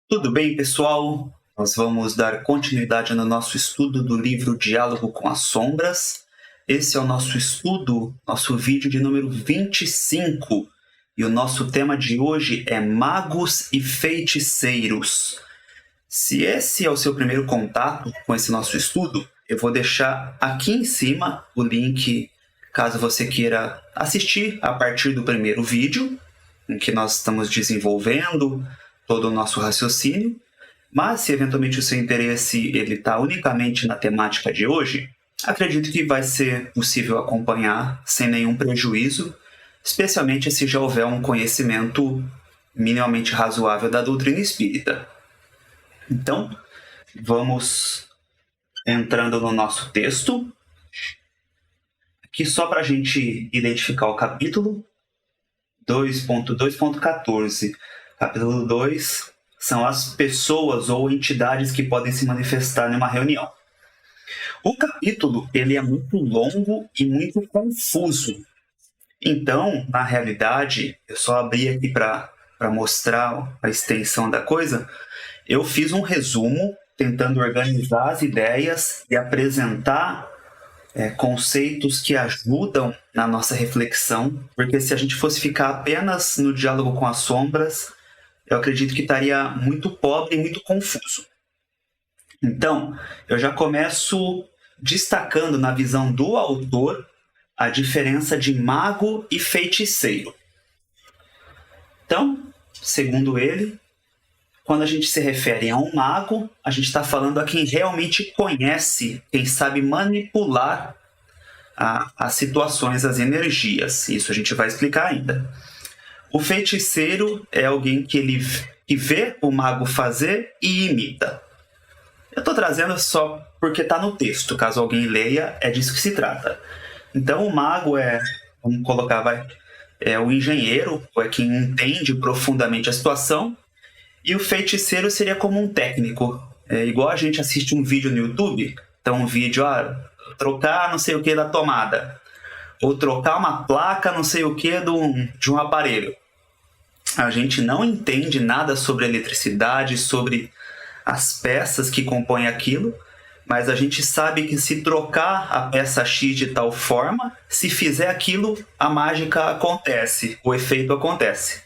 Tudo bem, pessoal? Nós vamos dar continuidade no nosso estudo do livro Diálogo com as Sombras. Esse é o nosso estudo, nosso vídeo de número 25. E o nosso tema de hoje é Magos e Feiticeiros. Se esse é o seu primeiro contato com esse nosso estudo, eu vou deixar aqui em cima o link, caso você queira assistir a partir do primeiro vídeo, em que nós estamos desenvolvendo todo o nosso raciocínio. Mas se eventualmente o seu interesse está unicamente na temática de hoje, acredito que vai ser possível acompanhar sem nenhum prejuízo, especialmente se já houver um conhecimento minimamente razoável da doutrina espírita. Então, vamos entrando no nosso texto. Aqui só para a gente identificar o capítulo 2.2.14. Capítulo 2 são as pessoas ou entidades que podem se manifestar em uma reunião. O capítulo ele é muito longo e muito confuso. Então, na realidade, eu só abri aqui para mostrar a extensão da coisa. Eu fiz um resumo tentando organizar as ideias e apresentar conceitos que ajudam na nossa reflexão, porque se a gente fosse ficar apenas no diálogo com as sombras, eu acredito que estaria muito pobre e muito confuso. Então, eu já começo destacando na visão do autor a diferença de mago e feiticeiro. Então, segundo ele, quando a gente se refere a um mago, a gente está falando a quem realmente conhece, quem sabe manipular as situações, as energias. Isso a gente vai explicar ainda. O feiticeiro é alguém que vê o mago fazer e imita. Eu estou trazendo só porque está no texto, caso alguém leia, é disso que se trata. Então o mago vamos colocar, é o engenheiro, é quem entende profundamente a situação, e o feiticeiro seria como um técnico. É igual a gente assiste um vídeo no YouTube, então um vídeo, trocar não sei o que da tomada, ou trocar uma placa não sei o que de um aparelho. A gente não entende nada sobre eletricidade, sobre as peças que compõem aquilo, mas a gente sabe que se trocar a peça X de tal forma, se fizer aquilo, a mágica acontece, o efeito acontece.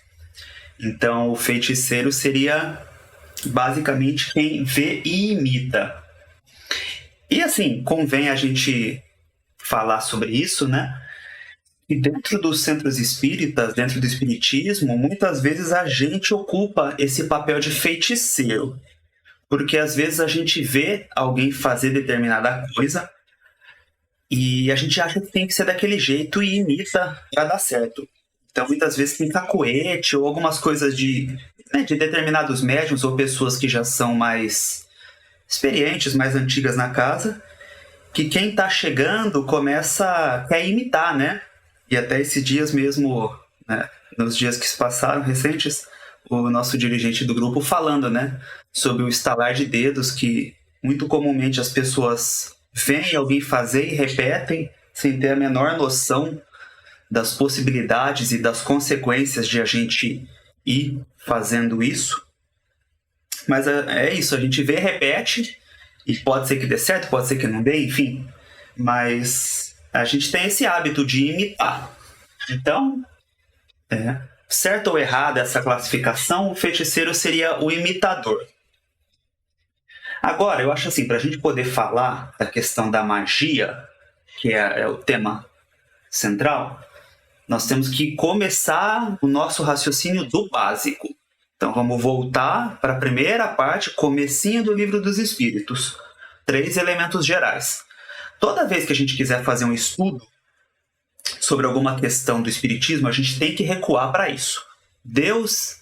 Então, o feiticeiro seria basicamente quem vê e imita. E assim, convém a gente falar sobre isso, né? E dentro dos centros espíritas, dentro do espiritismo, muitas vezes a gente ocupa esse papel de feiticeiro. Porque às vezes a gente vê alguém fazer determinada coisa e a gente acha que tem que ser daquele jeito e imita para dar certo. Então muitas vezes tem cacuete ou algumas coisas de determinados médiuns ou pessoas que já são mais experientes, mais antigas na casa, que quem está chegando quer imitar, né? E até esses dias mesmo, né, nos dias que se passaram, recentes, o nosso dirigente do grupo falando, né, sobre o estalar de dedos que muito comumente as pessoas veem alguém fazer e repetem sem ter a menor noção das possibilidades e das consequências de a gente ir fazendo isso. Mas é isso, a gente vê, repete, e pode ser que dê certo, pode ser que não dê, enfim. Mas a gente tem esse hábito de imitar. Então, certo ou errada essa classificação, o feiticeiro seria o imitador. Agora, eu acho assim, para a gente poder falar da questão da magia, que é o tema central, nós temos que começar o nosso raciocínio do básico. Então vamos voltar para a primeira parte, comecinho do Livro dos Espíritos. 3 elementos gerais. Toda vez que a gente quiser fazer um estudo sobre alguma questão do espiritismo, a gente tem que recuar para isso. Deus,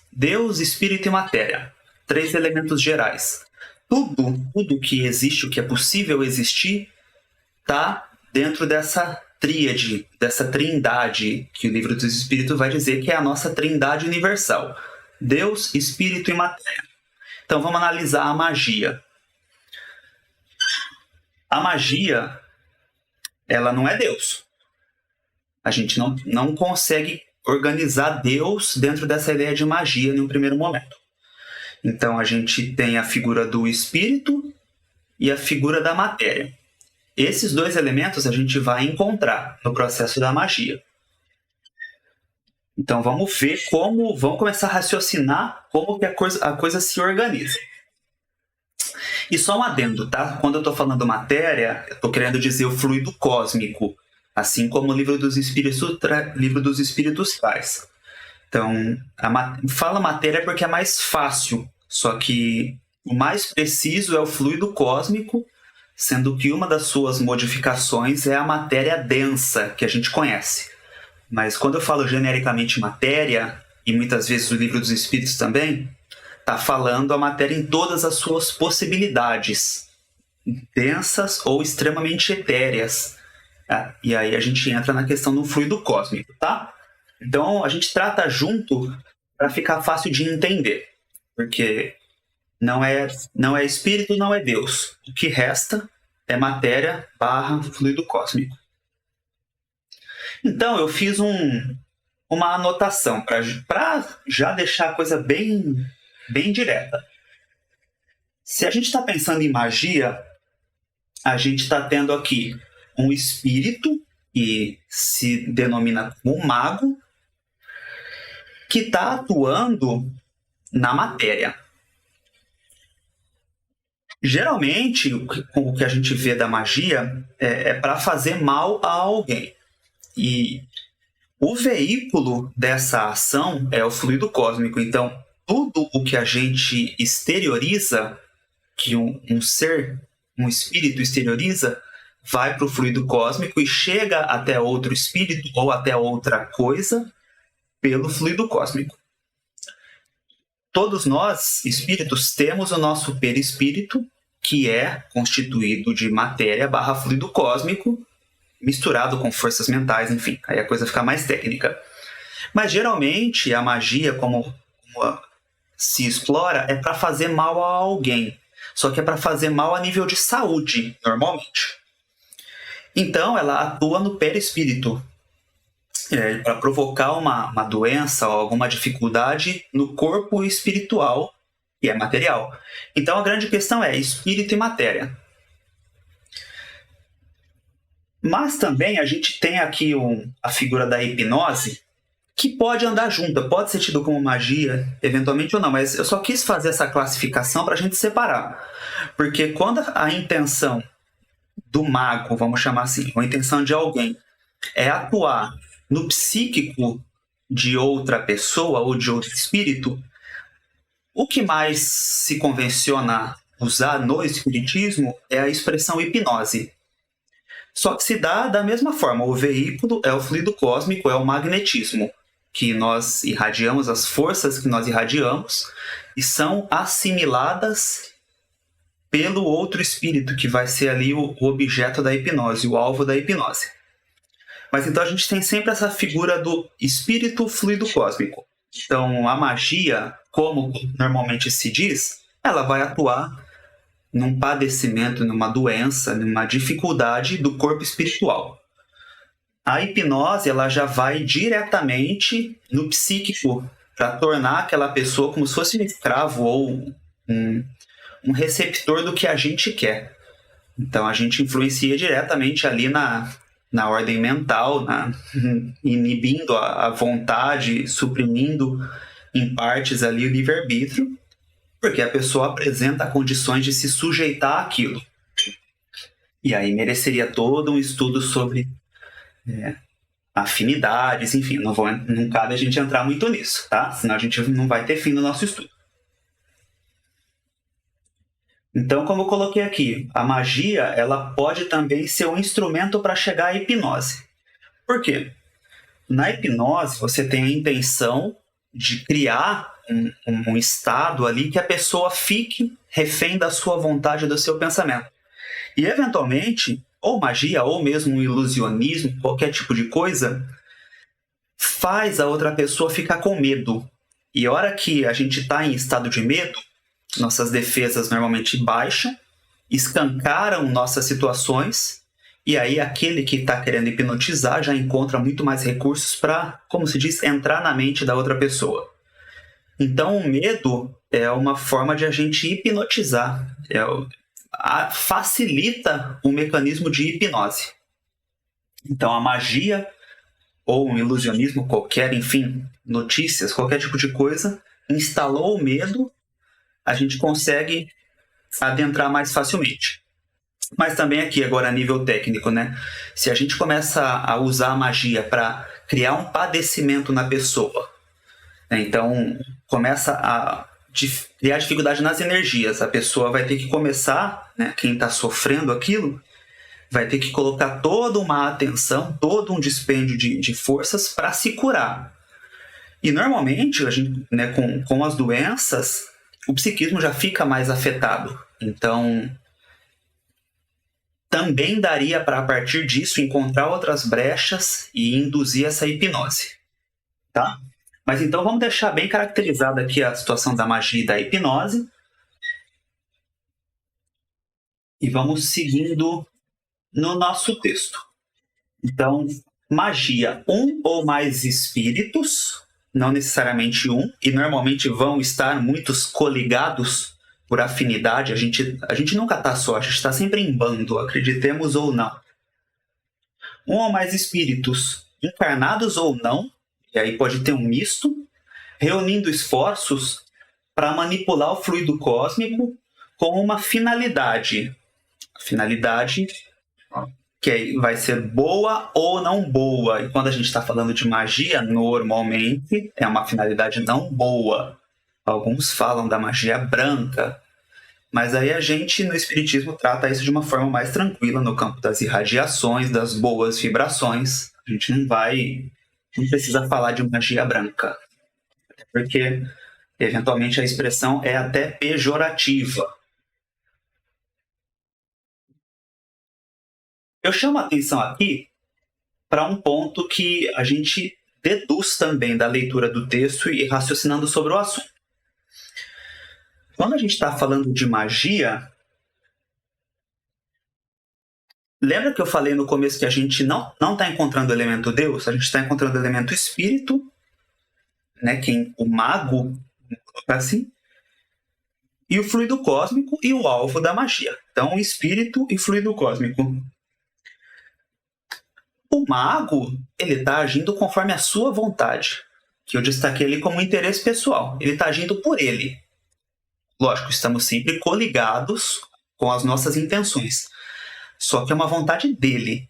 espírito e matéria. 3 elementos gerais. Tudo que existe, o que é possível existir, está dentro dessa tríade, dessa trindade que o Livro dos Espíritos vai dizer que é a nossa trindade universal. Deus, espírito e matéria. Então vamos analisar a magia. A magia, ela não é Deus. A gente não consegue organizar Deus dentro dessa ideia de magia em um primeiro momento. Então a gente tem a figura do espírito e a figura da matéria. Esses dois elementos a gente vai encontrar no processo da magia. Então vamos ver vamos começar a raciocinar como que a coisa se organiza. E só um adendo, tá? Quando eu estou falando matéria, eu estou querendo dizer o fluido cósmico, assim como o livro dos Espíritos traz. Então, fala matéria porque é mais fácil, só que o mais preciso é o fluido cósmico, sendo que uma das suas modificações é a matéria densa, que a gente conhece. Mas quando eu falo genericamente matéria, e muitas vezes o livro dos Espíritos também, está falando a matéria em todas as suas possibilidades, densas ou extremamente etéreas. E aí a gente entra na questão do fluido cósmico, tá? Então a gente trata junto para ficar fácil de entender, porque não é espírito, não é Deus. O que resta é matéria / fluido cósmico. Então eu fiz uma anotação para já deixar a coisa bem direta. Se a gente está pensando em magia, a gente está tendo aqui um espírito que se denomina como mago, que está atuando na matéria. Geralmente, o que a gente vê da magia é para fazer mal a alguém. E o veículo dessa ação é o fluido cósmico. Então, tudo o que a gente exterioriza, que um espírito exterioriza, vai para o fluido cósmico e chega até outro espírito ou até outra coisa pelo fluido cósmico. Todos nós, espíritos, temos o nosso perispírito, que é constituído de matéria / fluido cósmico, misturado com forças mentais, enfim, aí a coisa fica mais técnica. Mas geralmente a magia, como se explora, é para fazer mal a alguém. Só que é para fazer mal a nível de saúde, normalmente. Então ela atua no perispírito, para provocar uma doença ou alguma dificuldade no corpo espiritual, que é material. Então a grande questão é espírito e matéria. Mas também a gente tem aqui a figura da hipnose, que pode andar junta, pode ser tido como magia, eventualmente ou não, mas eu só quis fazer essa classificação para a gente separar. Porque quando a intenção do mago, vamos chamar assim, ou a intenção de alguém, é atuar no psíquico de outra pessoa ou de outro espírito, o que mais se convenciona usar no espiritismo é a expressão hipnose. Só que se dá da mesma forma. O veículo é o fluido cósmico, é o magnetismo, que nós irradiamos, as forças que nós irradiamos, e são assimiladas pelo outro espírito, que vai ser ali o objeto da hipnose, o alvo da hipnose. Mas então a gente tem sempre essa figura do espírito fluido cósmico. Então a magia, como normalmente se diz, ela vai atuar num padecimento, numa doença, numa dificuldade do corpo espiritual. A hipnose ela já vai diretamente no psíquico para tornar aquela pessoa como se fosse um escravo ou um receptor do que a gente quer. Então a gente influencia diretamente ali na ordem mental, inibindo a vontade, suprimindo em partes ali o livre-arbítrio, porque a pessoa apresenta condições de se sujeitar àquilo. E aí mereceria todo um estudo sobre afinidades, enfim, não cabe a gente entrar muito nisso, tá? Senão a gente não vai ter fim no nosso estudo. Então, como eu coloquei aqui, a magia ela pode também ser um instrumento para chegar à hipnose. Por quê? Na hipnose, você tem a intenção de criar um estado ali que a pessoa fique refém da sua vontade, do seu pensamento. E, eventualmente, ou magia, ou mesmo um ilusionismo, qualquer tipo de coisa, faz a outra pessoa ficar com medo. E a hora que a gente está em estado de medo, nossas defesas normalmente baixam, escancaram nossas situações, e aí aquele que está querendo hipnotizar já encontra muito mais recursos para, como se diz, entrar na mente da outra pessoa. Então o medo é uma forma de a gente hipnotizar. Facilita o mecanismo de hipnose. Então, a magia ou um ilusionismo qualquer, enfim, notícias, qualquer tipo de coisa, instalou o medo, a gente consegue adentrar mais facilmente. Mas também aqui, agora a nível técnico, né? Se a gente começa a usar a magia para criar um padecimento na pessoa, né? Então começa a criar dificuldade nas energias, a pessoa vai ter que começar, né? Quem está sofrendo aquilo, vai ter que colocar toda uma atenção, todo um dispêndio de forças para se curar. E normalmente, a gente, né, com as doenças, o psiquismo já fica mais afetado. Então, também daria para, a partir disso, encontrar outras brechas e induzir essa hipnose. Tá? Mas então vamos deixar bem caracterizada aqui a situação da magia e da hipnose. E vamos seguindo no nosso texto. Então, magia, um ou mais espíritos, não necessariamente um, e normalmente vão estar muitos coligados por afinidade. A gente nunca está só, a gente está sempre em bando, acreditemos ou não. Um ou mais espíritos, encarnados ou não, e aí pode ter um misto, reunindo esforços para manipular o fluido cósmico com uma finalidade. A finalidade que vai ser boa ou não boa. E quando a gente está falando de magia, normalmente é uma finalidade não boa. Alguns falam da magia branca, mas aí a gente, no Espiritismo, trata isso de uma forma mais tranquila, no campo das irradiações, das boas vibrações. A gente não precisa falar de magia branca, porque eventualmente a expressão é até pejorativa. Eu chamo a atenção aqui para um ponto que a gente deduz também da leitura do texto e raciocinando sobre o assunto. Quando a gente está falando de magia, lembra que eu falei no começo que a gente não está encontrando o elemento Deus, a gente está encontrando o elemento espírito, né, o mago, assim, e o fluido cósmico e o alvo da magia. Então, espírito e fluido cósmico. O mago, ele está agindo conforme a sua vontade, que eu destaquei ali como interesse pessoal. Ele está agindo por ele. Lógico, estamos sempre coligados com as nossas intenções. Só que é uma vontade dele.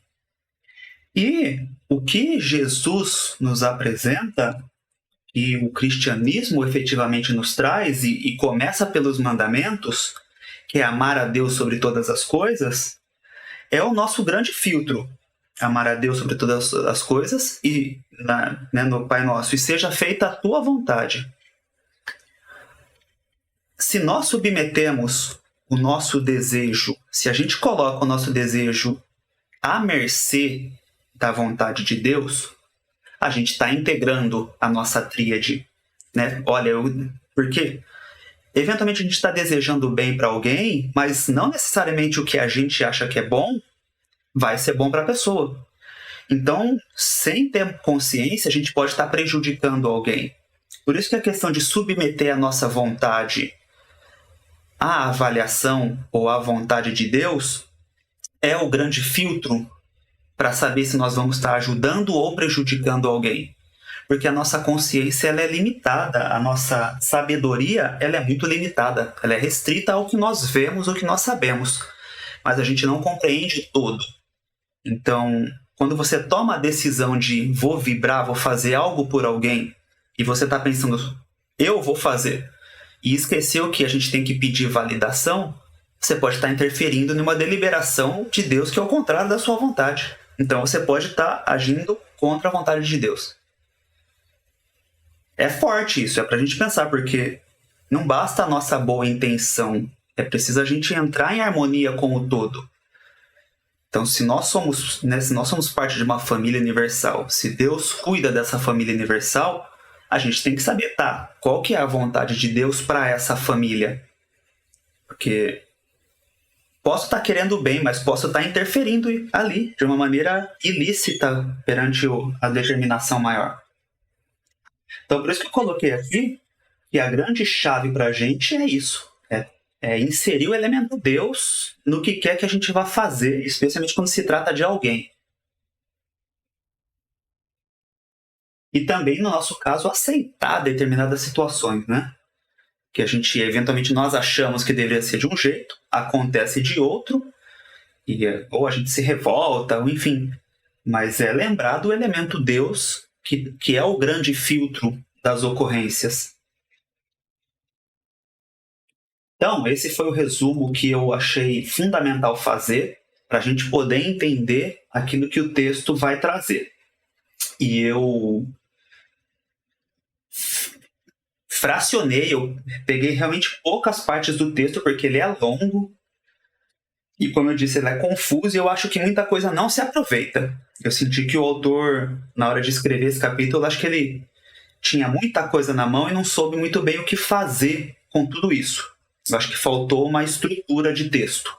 E o que Jesus nos apresenta, e o cristianismo efetivamente nos traz, e começa pelos mandamentos, que é amar a Deus sobre todas as coisas, é o nosso grande filtro. Amar a Deus sobre todas as coisas e no Pai Nosso, e seja feita a tua vontade. Se nós submetemos o nosso desejo, se a gente coloca o nosso desejo à mercê da vontade de Deus, a gente está integrando a nossa tríade. Né? Olha, porque eventualmente a gente está desejando bem para alguém, mas não necessariamente o que a gente acha que é bom vai ser bom para a pessoa. Então, sem ter consciência, a gente pode estar prejudicando alguém. Por isso que a questão de submeter a nossa vontade à avaliação ou à vontade de Deus é o grande filtro para saber se nós vamos estar ajudando ou prejudicando alguém. Porque a nossa consciência ela é limitada, a nossa sabedoria ela é muito limitada, ela é restrita ao que nós vemos, ao que nós sabemos. Mas a gente não compreende todo. Então, quando você toma a decisão de vou vibrar, vou fazer algo por alguém, e você está pensando, eu vou fazer, e esqueceu que a gente tem que pedir validação, você pode estar interferindo numa deliberação de Deus que é o contrário da sua vontade. Então você pode estar agindo contra a vontade de Deus. É forte isso, é pra gente pensar, porque não basta a nossa boa intenção, é preciso a gente entrar em harmonia com o todo. Então, se nós somos parte de uma família universal, se Deus cuida dessa família universal, a gente tem que saber, qual que é a vontade de Deus para essa família? Porque posso estar querendo bem, mas posso estar interferindo ali de uma maneira ilícita perante a determinação maior. Então, por isso que eu coloquei aqui E a grande chave para a gente é isso. É inserir o elemento Deus no que quer que a gente vá fazer, especialmente quando se trata de alguém. E também, no nosso caso, aceitar determinadas situações, né? Que a gente, eventualmente, nós achamos que deveria ser de um jeito, acontece de outro, ou a gente se revolta, ou enfim. Mas é lembrar do elemento Deus, que é o grande filtro das ocorrências. Então, esse foi o resumo que eu achei fundamental fazer para a gente poder entender aquilo que o texto vai trazer. E eu fracionei, eu peguei realmente poucas partes do texto, porque ele é longo, e como eu disse, ele é confuso, e eu acho que muita coisa não se aproveita. Eu senti que o autor, na hora de escrever esse capítulo, acho que ele tinha muita coisa na mão e não soube muito bem o que fazer com tudo isso. Eu acho que faltou uma estrutura de texto.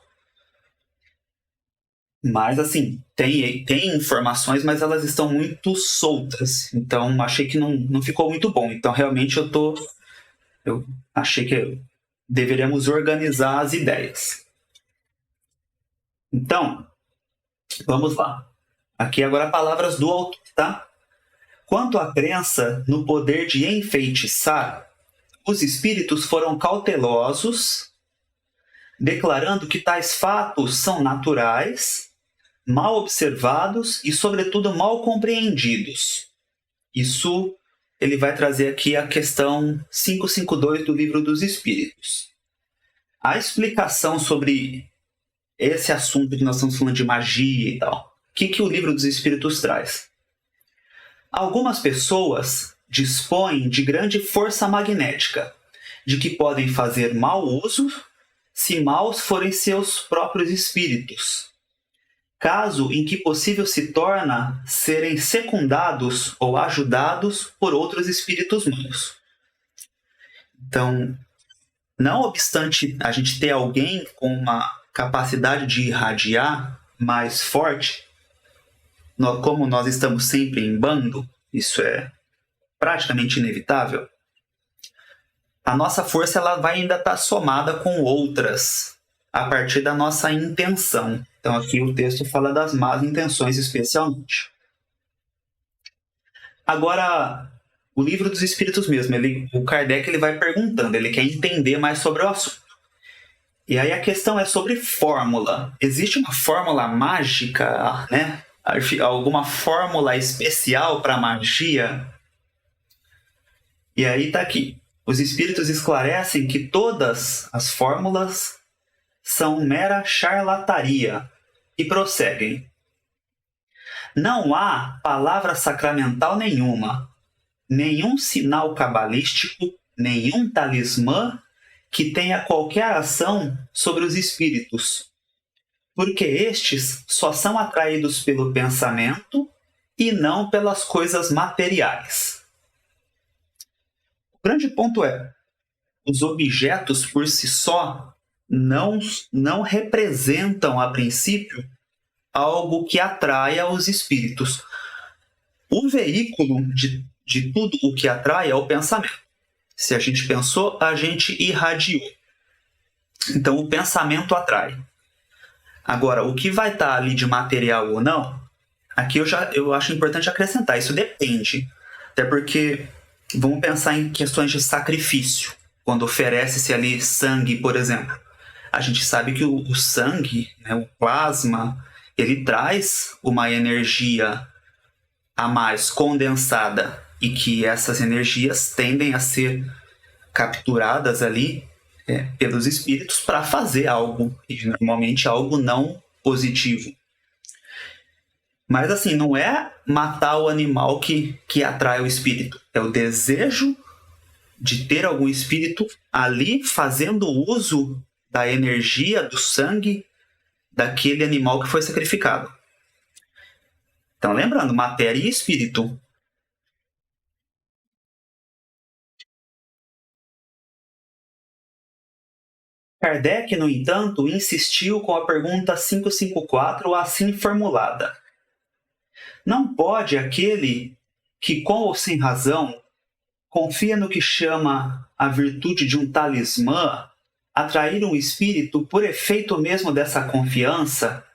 Mas, assim, tem informações, mas elas estão muito soltas. Então, achei que não ficou muito bom. Então, realmente, eu achei que deveríamos organizar as ideias. Então, vamos lá. Aqui agora palavras do autor, tá? Quanto à crença no poder de enfeitiçar, os espíritos foram cautelosos, declarando que tais fatos são naturais, mal observados e, sobretudo, mal compreendidos. Isso ele vai trazer aqui a questão 552 do Livro dos Espíritos. A explicação sobre esse assunto que nós estamos falando de magia e tal, o que o Livro dos Espíritos traz? Algumas pessoas dispõem de grande força magnética, de que podem fazer mau uso se maus forem seus próprios espíritos, caso em que possível se torna serem secundados ou ajudados por outros espíritos maus. Então, não obstante a gente ter alguém com uma capacidade de irradiar mais forte, como nós estamos sempre em bando, isso é praticamente inevitável, a nossa força ela vai ainda estar somada com outras, a partir da nossa intenção. Então aqui o texto fala das más intenções especialmente. Agora, o Livro dos Espíritos mesmo, o Kardec ele vai perguntando, ele quer entender mais sobre o assunto. E aí a questão é sobre fórmula. Existe uma fórmula mágica, né? Alguma fórmula especial para magia? E aí está aqui. Os espíritos esclarecem que todas as fórmulas são mera charlataria e prosseguem. Não há palavra sacramental nenhuma, nenhum sinal cabalístico, nenhum talismã que tenha qualquer ação sobre os espíritos, porque estes só são atraídos pelo pensamento e não pelas coisas materiais. O grande ponto é, os objetos por si só não representam, a princípio, algo que atraia os espíritos. O veículo de tudo o que atrai é o pensamento. Se a gente pensou, a gente irradiou. Então, o pensamento atrai. Agora, o que vai estar ali de material ou não, aqui eu acho importante acrescentar, isso depende. Até porque, vamos pensar em questões de sacrifício. Quando oferece-se ali sangue, por exemplo. A gente sabe que o sangue, né, o plasma, ele traz uma energia a mais condensada e que essas energias tendem a ser capturadas ali pelos espíritos para fazer algo, e normalmente algo não positivo. Mas assim, não é matar o animal que atrai o espírito, é o desejo de ter algum espírito ali fazendo uso da energia, do sangue daquele animal que foi sacrificado. Então, lembrando, matéria e espírito. Kardec, no entanto, insistiu com a pergunta 554 assim formulada. Não pode aquele que, com ou sem razão, confia no que chama a virtude de um talismã, atrair um espírito por efeito mesmo dessa confiança,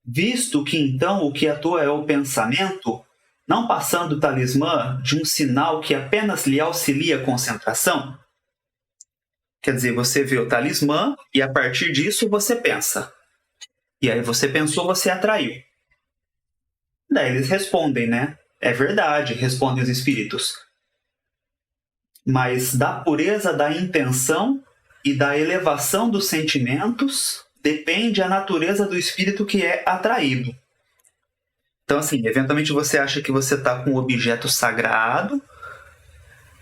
visto que então o que atua é o pensamento, não passando o talismã de um sinal que apenas lhe auxilia a concentração? Quer dizer, você vê o talismã e a partir disso você pensa. E aí você pensou, você atraiu. Daí eles respondem, né? É verdade, respondem os espíritos. Mas da pureza da intenção e da elevação dos sentimentos depende a natureza do espírito que é atraído. Então, assim, eventualmente você acha que você está com um objeto sagrado,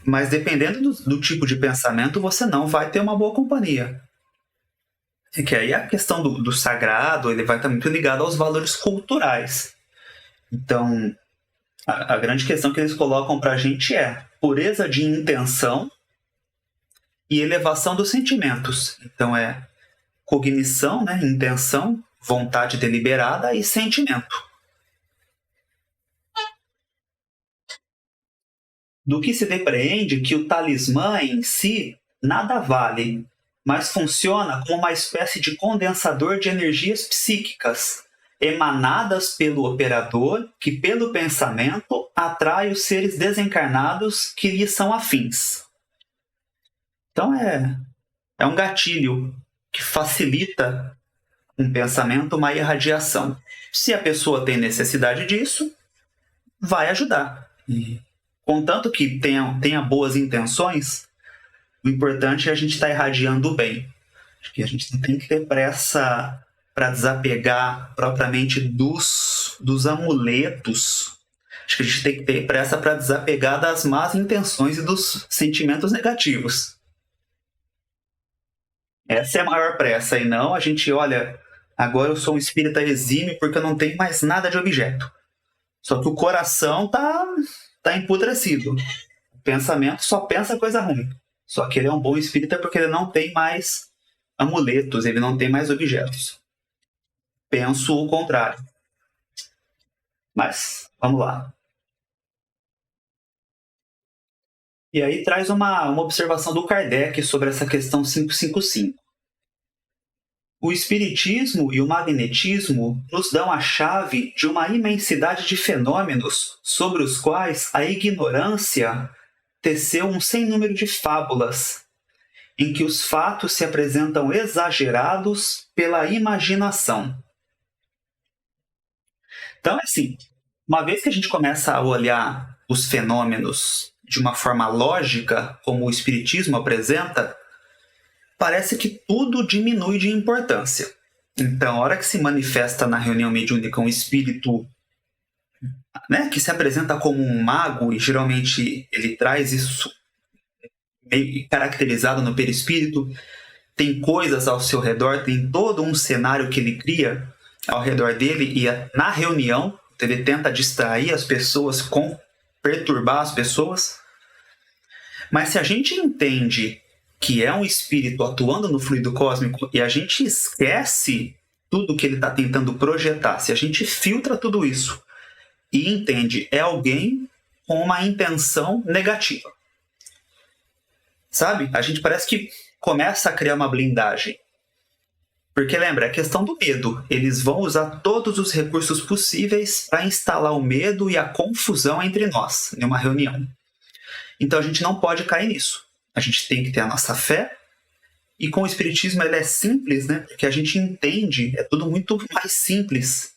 mas dependendo do tipo de pensamento, você não vai ter uma boa companhia. É que aí a questão do sagrado ele vai estar muito ligado aos valores culturais. Então, a grande questão que eles colocam para a gente é pureza de intenção e elevação dos sentimentos. Então, é cognição, né, intenção, vontade deliberada e sentimento. Do que se depreende que o talismã em si nada vale, mas funciona como uma espécie de condensador de energias psíquicas, emanadas pelo operador, que pelo pensamento atrai os seres desencarnados que lhe são afins. Então é um gatilho que facilita um pensamento, uma irradiação. Se a pessoa tem necessidade disso, vai ajudar. Contanto que tenha boas intenções, o importante é a gente estar irradiando o bem. Acho que a gente não tem que ter pressa para desapegar propriamente dos amuletos. Acho que a gente tem que ter pressa para desapegar das más intenções e dos sentimentos negativos. Essa é a maior pressa. E não a gente, olha, agora eu sou um espírita exímio porque eu não tenho mais nada de objeto. Só que o coração tá empudrecido. O pensamento só pensa coisa ruim. Só que ele é um bom espírita porque ele não tem mais amuletos, ele não tem mais objetos. Penso o contrário. Mas, vamos lá. E aí traz uma observação do Kardec sobre essa questão 555. O espiritismo e o magnetismo nos dão a chave de uma imensidade de fenômenos sobre os quais a ignorância teceu um sem número de fábulas, em que os fatos se apresentam exagerados pela imaginação. Então, assim, uma vez que a gente começa a olhar os fenômenos de uma forma lógica, como o espiritismo apresenta, parece que tudo diminui de importância. Então, a hora que se manifesta na reunião mediúnica um espírito, né, que se apresenta como um mago, e geralmente ele traz isso meio caracterizado no perispírito, tem coisas ao seu redor, tem todo um cenário que ele cria ao redor dele, e na reunião ele tenta distrair as pessoas, perturbar as pessoas. Mas se a gente entende que é um espírito atuando no fluido cósmico e a gente esquece tudo que ele está tentando projetar, se a gente filtra tudo isso e entende, é alguém com uma intenção negativa. Sabe? A gente parece que começa a criar uma blindagem. Porque lembra, é a questão do medo. Eles vão usar todos os recursos possíveis para instalar o medo e a confusão entre nós, em uma reunião. Então a gente não pode cair nisso. A gente tem que ter a nossa fé. E com o espiritismo ele é simples, né? Porque a gente entende, é tudo muito mais simples.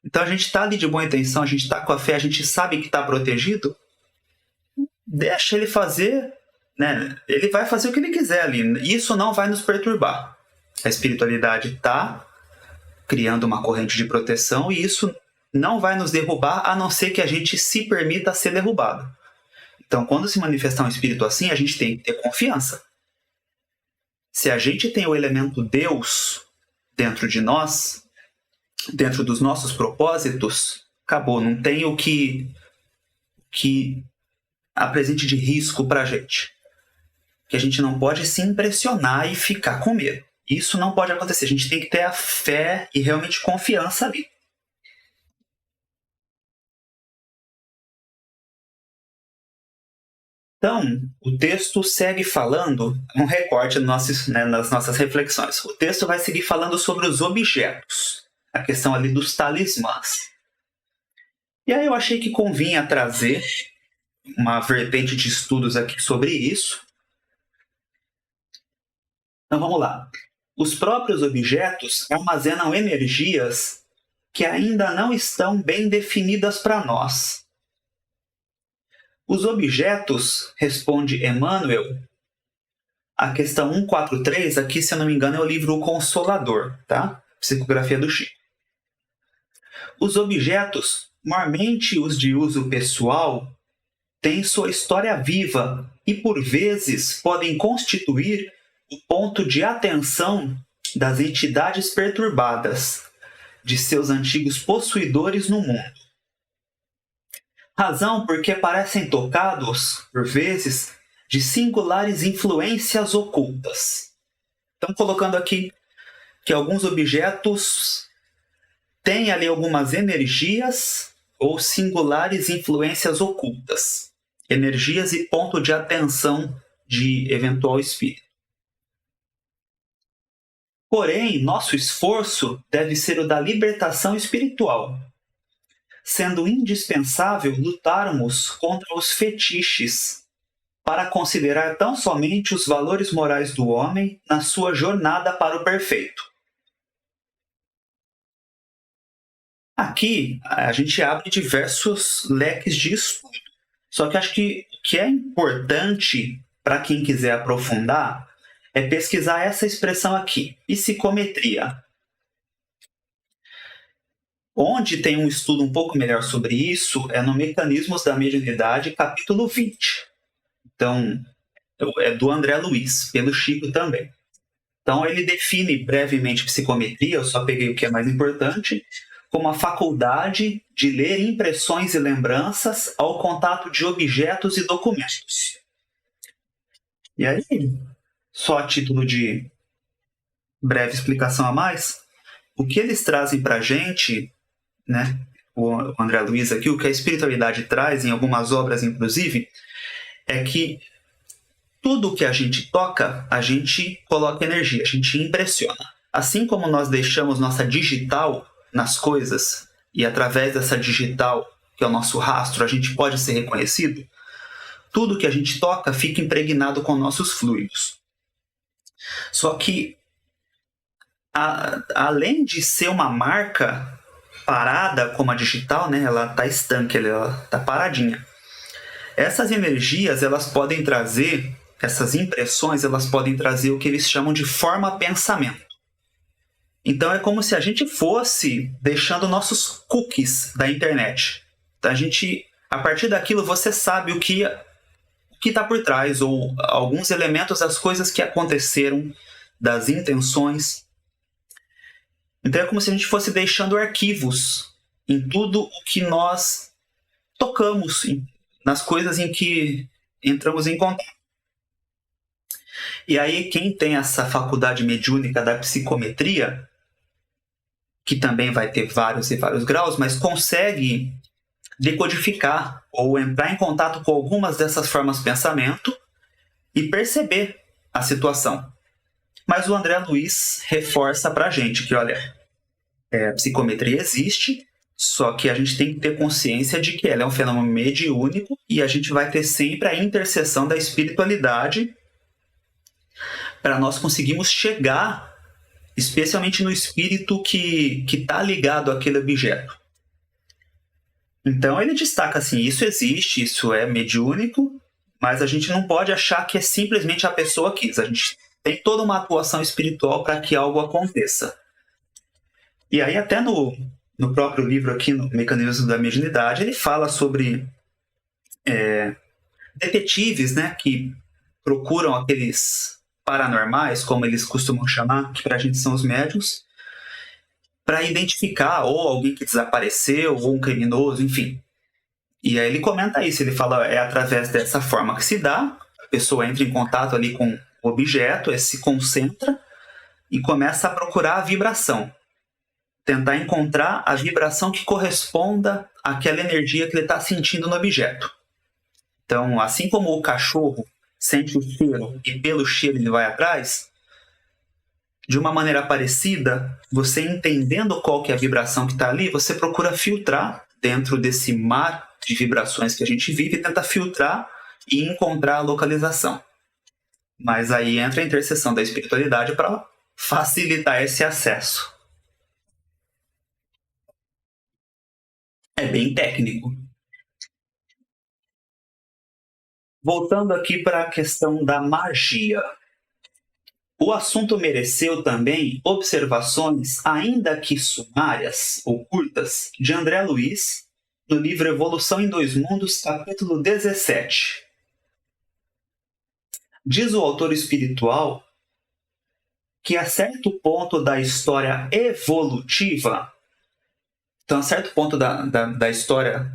Então a gente está ali de boa intenção, a gente está com a fé, a gente sabe que está protegido. Deixa ele fazer, né? Ele vai fazer o que ele quiser ali. Isso não vai nos perturbar. A espiritualidade está criando uma corrente de proteção e isso não vai nos derrubar, a não ser que a gente se permita ser derrubado. Então, quando se manifestar um espírito assim, a gente tem que ter confiança. Se a gente tem o elemento Deus dentro de nós, dentro dos nossos propósitos, acabou. Não tem o que apresente de risco para a gente. Que a gente não pode se impressionar e ficar com medo. Isso não pode acontecer. A gente tem que ter a fé e realmente confiança ali. Então, o texto segue falando, um recorte nas nossas reflexões. O texto vai seguir falando sobre os objetos, a questão ali dos talismãs. E aí eu achei que convinha trazer uma vertente de estudos aqui sobre isso. Então vamos lá. Os próprios objetos armazenam energias que ainda não estão bem definidas para nós. Os objetos, responde Emmanuel, a questão 143, aqui, se eu não me engano, é o livro O Consolador, tá? Psicografia do Chico. Os objetos, normalmente os de uso pessoal, têm sua história viva e, por vezes, podem constituir o ponto de atenção das entidades perturbadas, de seus antigos possuidores no mundo. Razão porque parecem tocados, por vezes, de singulares influências ocultas. Então, colocando aqui que alguns objetos têm ali algumas energias ou singulares influências ocultas. Energias e ponto de atenção de eventual espírito. Porém, nosso esforço deve ser o da libertação espiritual, sendo indispensável lutarmos contra os fetiches, para considerar tão somente os valores morais do homem na sua jornada para o perfeito. Aqui, a gente abre diversos leques de estudo. Só que acho que o que é importante para quem quiser aprofundar é pesquisar essa expressão aqui, psicometria. Onde tem um estudo um pouco melhor sobre isso é no Mecanismos da Mediunidade, capítulo 20. Então, é do André Luiz, pelo Chico também. Então, ele define brevemente psicometria, eu só peguei o que é mais importante, como a faculdade de ler impressões e lembranças ao contato de objetos e documentos. E aí, só a título de breve explicação a mais, o que eles trazem para a gente, né, o André Luiz aqui, o que a espiritualidade traz, em algumas obras inclusive, é que tudo que a gente toca, a gente coloca energia, a gente impressiona. Assim como nós deixamos nossa digital nas coisas, e através dessa digital, que é o nosso rastro, a gente pode ser reconhecido, tudo que a gente toca fica impregnado com nossos fluidos. Só que, além de ser uma marca parada como a digital, né, ela está estanque, ela está paradinha. Essas energias, elas podem trazer, essas impressões, elas podem trazer o que eles chamam de forma-pensamento. Então é como se a gente fosse deixando nossos cookies da internet. Então, a partir daquilo, você sabe o que está por trás, ou alguns elementos das coisas que aconteceram, das intenções. Então é como se a gente fosse deixando arquivos em tudo o que nós tocamos, nas coisas em que entramos em contato. E aí quem tem essa faculdade mediúnica da psicometria, que também vai ter vários e vários graus, mas consegue decodificar ou entrar em contato com algumas dessas formas de pensamento e perceber a situação. Mas o André Luiz reforça para a gente que, olha, a psicometria existe, só que a gente tem que ter consciência de que ela é um fenômeno mediúnico e a gente vai ter sempre a intercessão da espiritualidade para nós conseguirmos chegar, especialmente no espírito que está ligado àquele objeto. Então ele destaca assim, isso existe, isso é mediúnico, mas a gente não pode achar que é simplesmente a pessoa quis. A gente tem toda uma atuação espiritual para que algo aconteça. E aí até no próprio livro aqui, no Mecanismos da Mediunidade, ele fala sobre detetives, né, que procuram aqueles paranormais, como eles costumam chamar, que para a gente são os médiuns, para identificar ou alguém que desapareceu, ou um criminoso, enfim. E aí ele comenta isso, ele fala, é através dessa forma que se dá, a pessoa entra em contato ali com o objeto, se concentra e começa a procurar a vibração. Tentar encontrar a vibração que corresponda àquela energia que ele está sentindo no objeto. Então, assim como o cachorro sente o cheiro e pelo cheiro ele vai atrás, de uma maneira parecida, você entendendo qual que é a vibração que está ali, você procura filtrar dentro desse mar de vibrações que a gente vive, tenta filtrar e encontrar a localização. Mas aí entra a interseção da espiritualidade para facilitar esse acesso. É bem técnico. Voltando aqui para a questão da magia. O assunto mereceu também observações, ainda que sumárias ou curtas, de André Luiz, no livro Evolução em Dois Mundos, capítulo 17. Diz o autor espiritual que a certo ponto da história evolutiva, então a certo ponto da história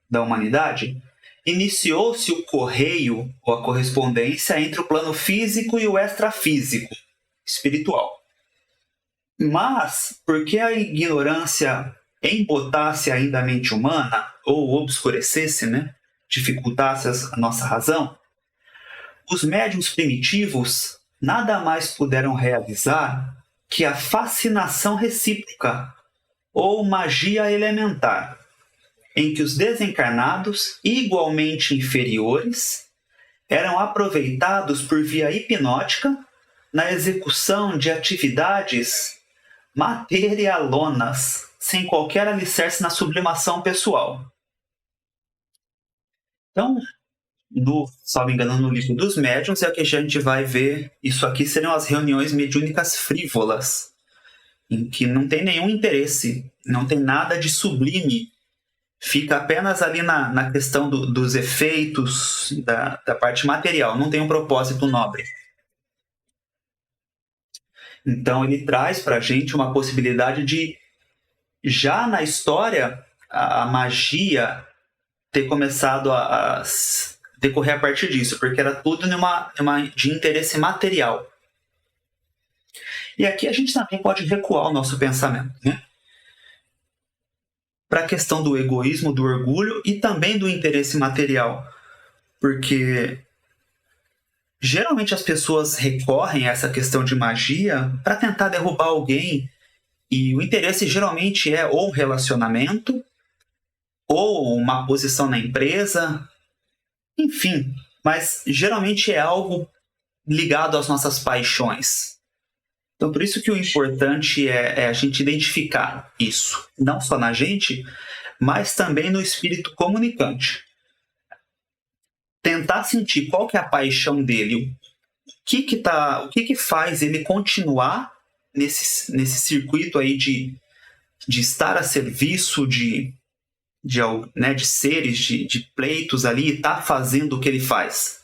da humanidade, iniciou-se o correio ou a correspondência entre o plano físico e o extrafísico, espiritual. Mas, porque a ignorância embotasse ainda a mente humana, ou obscurecesse, dificultasse a nossa razão, os médiuns primitivos nada mais puderam realizar que a fascinação recíproca, ou magia elementar, em que os desencarnados, igualmente inferiores, eram aproveitados por via hipnótica na execução de atividades materialonas, sem qualquer alicerce na sublimação pessoal. Então, salvo engano, no livro dos médiuns é que a gente vai ver, isso aqui seriam as reuniões mediúnicas frívolas, em que não tem nenhum interesse, não tem nada de sublime, fica apenas ali na questão dos efeitos, da parte material, não tem um propósito nobre. Então ele traz para a gente uma possibilidade de, já na história, a magia ter começado a decorrer a partir disso, porque era tudo de interesse material. E aqui a gente também pode recuar o nosso pensamento, para a questão do egoísmo, do orgulho e também do interesse material. Porque geralmente as pessoas recorrem a essa questão de magia para tentar derrubar alguém, e o interesse geralmente é ou um relacionamento, ou uma posição na empresa, enfim, mas geralmente é algo ligado às nossas paixões. Então, por isso que o importante é a gente identificar isso, não só na gente, mas também no espírito comunicante. Tentar sentir qual que é a paixão dele, o que faz ele continuar nesse circuito aí de estar a serviço de seres, de pleitos ali, e estar fazendo o que ele faz.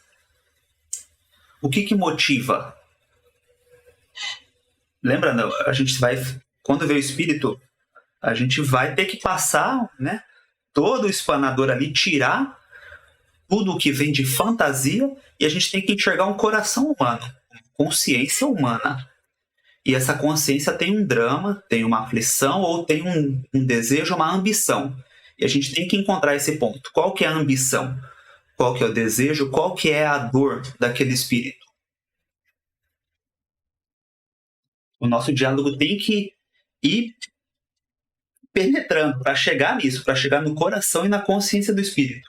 O que motiva? Lembra, a gente vai, quando vê o espírito, a gente vai ter que passar, todo o espanador ali, tirar tudo o que vem de fantasia, e a gente tem que enxergar um coração humano, consciência humana. E essa consciência tem um drama, tem uma aflição, ou tem um desejo, uma ambição. E a gente tem que encontrar esse ponto. Qual que é a ambição? Qual que é o desejo? Qual que é a dor daquele espírito? O nosso diálogo tem que ir penetrando para chegar nisso, para chegar no coração e na consciência do espírito.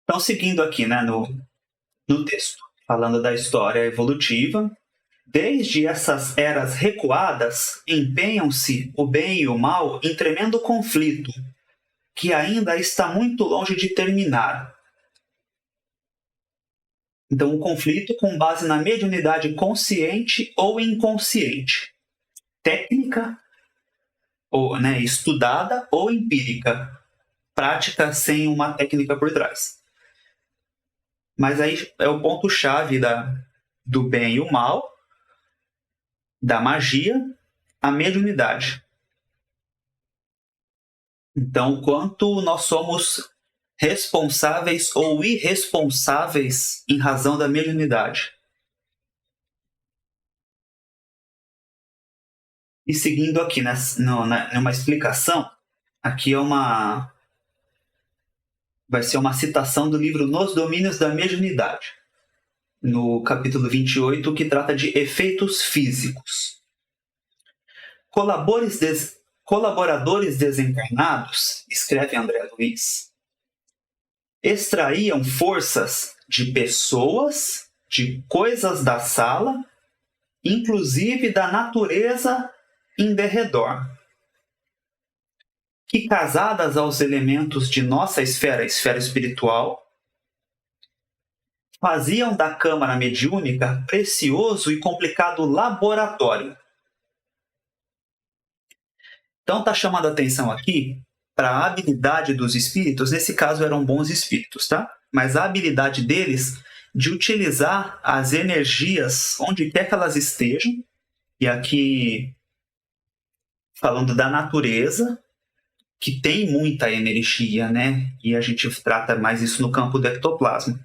Então, seguindo aqui, no texto, falando da história evolutiva, desde essas eras recuadas, empenham-se o bem e o mal em tremendo conflito, que ainda está muito longe de terminar. Então, um conflito com base na mediunidade consciente ou inconsciente, técnica ou estudada ou empírica, prática sem uma técnica por trás. Mas aí é o ponto-chave do bem e o mal, da magia, a mediunidade. Então, quanto nós somos responsáveis ou irresponsáveis em razão da mediunidade. E seguindo aqui numa explicação, aqui vai ser uma citação do livro Nos Domínios da Mediunidade, no capítulo 28, que trata de efeitos físicos. Colaboradores desencarnados, escreve André Luiz, extraíam forças de pessoas, de coisas da sala, inclusive da natureza em derredor, que, casadas aos elementos de nossa esfera, esfera espiritual, faziam da câmara mediúnica precioso e complicado laboratório. Então está chamando a atenção aqui para a habilidade dos espíritos, nesse caso eram bons espíritos, tá? Mas a habilidade deles de utilizar as energias onde quer que elas estejam, e aqui falando da natureza, que tem muita energia, né? E a gente trata mais isso no campo do ectoplasma.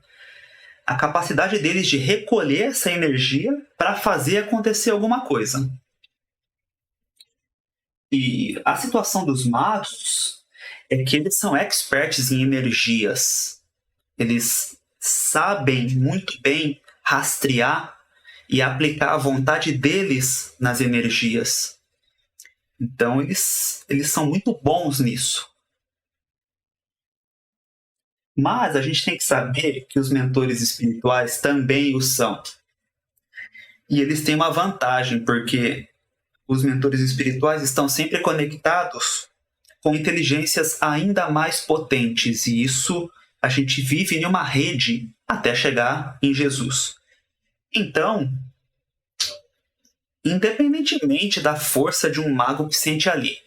A capacidade deles de recolher essa energia para fazer acontecer alguma coisa. E a situação dos magos é que eles são experts em energias. Eles sabem muito bem rastrear e aplicar a vontade deles nas energias. Então, eles são muito bons nisso. Mas a gente tem que saber que os mentores espirituais também o são. E eles têm uma vantagem, porque os mentores espirituais estão sempre conectados com inteligências ainda mais potentes. E isso a gente vive em uma rede até chegar em Jesus. Então, independentemente da força de um mago que sente ali,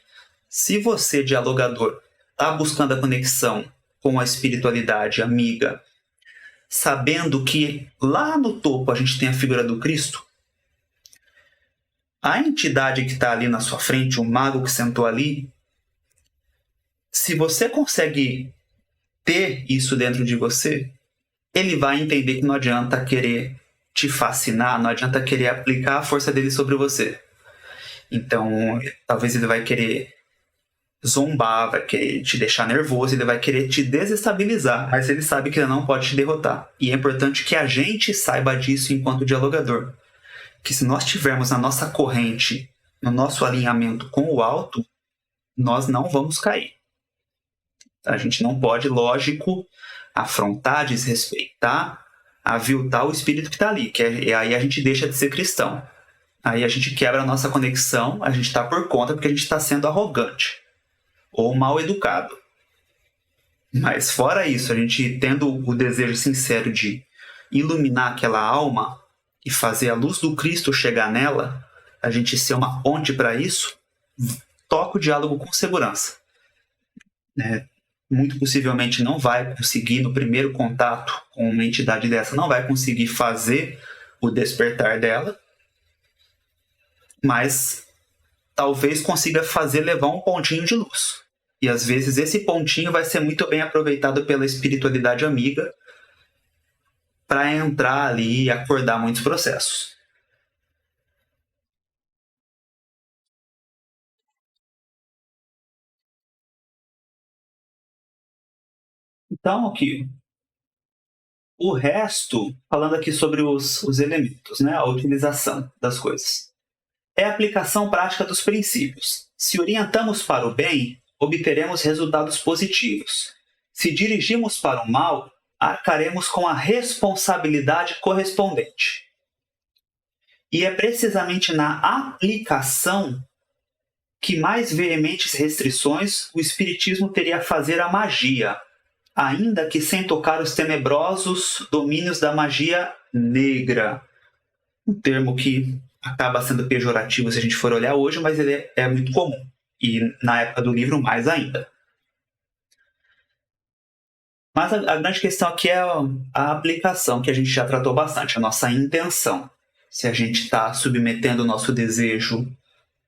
se você, dialogador, está buscando a conexão com a espiritualidade amiga, sabendo que lá no topo a gente tem a figura do Cristo, a entidade que está ali na sua frente, o mago que sentou ali, se você consegue ter isso dentro de você, ele vai entender que não adianta querer te fascinar, não adianta querer aplicar a força dele sobre você. Então, talvez ele vai querer zombar, vai querer te deixar nervoso, ele vai querer te desestabilizar, mas ele sabe que ele não pode te derrotar. E é importante que a gente saiba disso enquanto dialogador. Que se nós tivermos a nossa corrente, no nosso alinhamento com o alto, nós não vamos cair. A gente não pode, lógico, afrontar, desrespeitar, aviltar o espírito que está ali, aí a gente deixa de ser cristão. Aí a gente quebra a nossa conexão, a gente está por conta porque a gente está sendo arrogante ou mal educado. Mas fora isso, a gente tendo o desejo sincero de iluminar aquela alma e fazer a luz do Cristo chegar nela, a gente ser uma ponte para isso, toca o diálogo com segurança. Muito possivelmente não vai conseguir, no primeiro contato com uma entidade dessa, não vai conseguir fazer o despertar dela, mas talvez consiga fazer levar um pontinho de luz. E às vezes esse pontinho vai ser muito bem aproveitado pela espiritualidade amiga para entrar ali e acordar muitos processos. Então, aqui, o resto, falando aqui sobre os elementos, né? A utilização das coisas. É a aplicação prática dos princípios. Se orientamos para o bem, obteremos resultados positivos. Se dirigimos para o mal, arcaremos com a responsabilidade correspondente. E é precisamente na aplicação que mais veementes restrições o Espiritismo teria a fazer à magia, ainda que sem tocar os tenebrosos domínios da magia negra. Um termo que acaba sendo pejorativo se a gente for olhar hoje, mas ele é muito comum. E na época do livro, mais ainda. Mas a grande questão aqui é a aplicação, que a gente já tratou bastante, a nossa intenção. Se a gente está submetendo o nosso desejo,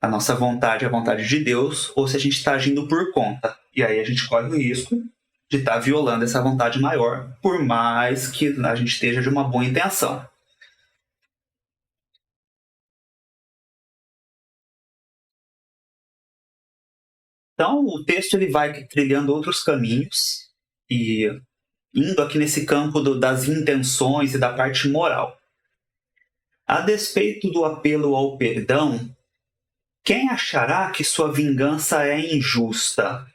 a nossa vontade à vontade de Deus, ou se a gente está agindo por conta. E aí a gente corre o risco de estar violando essa vontade maior, por mais que a gente esteja de uma boa intenção. Então, o texto ele vai trilhando outros caminhos e indo aqui nesse campo das intenções e da parte moral. A despeito do apelo ao perdão, quem achará que sua vingança é injusta?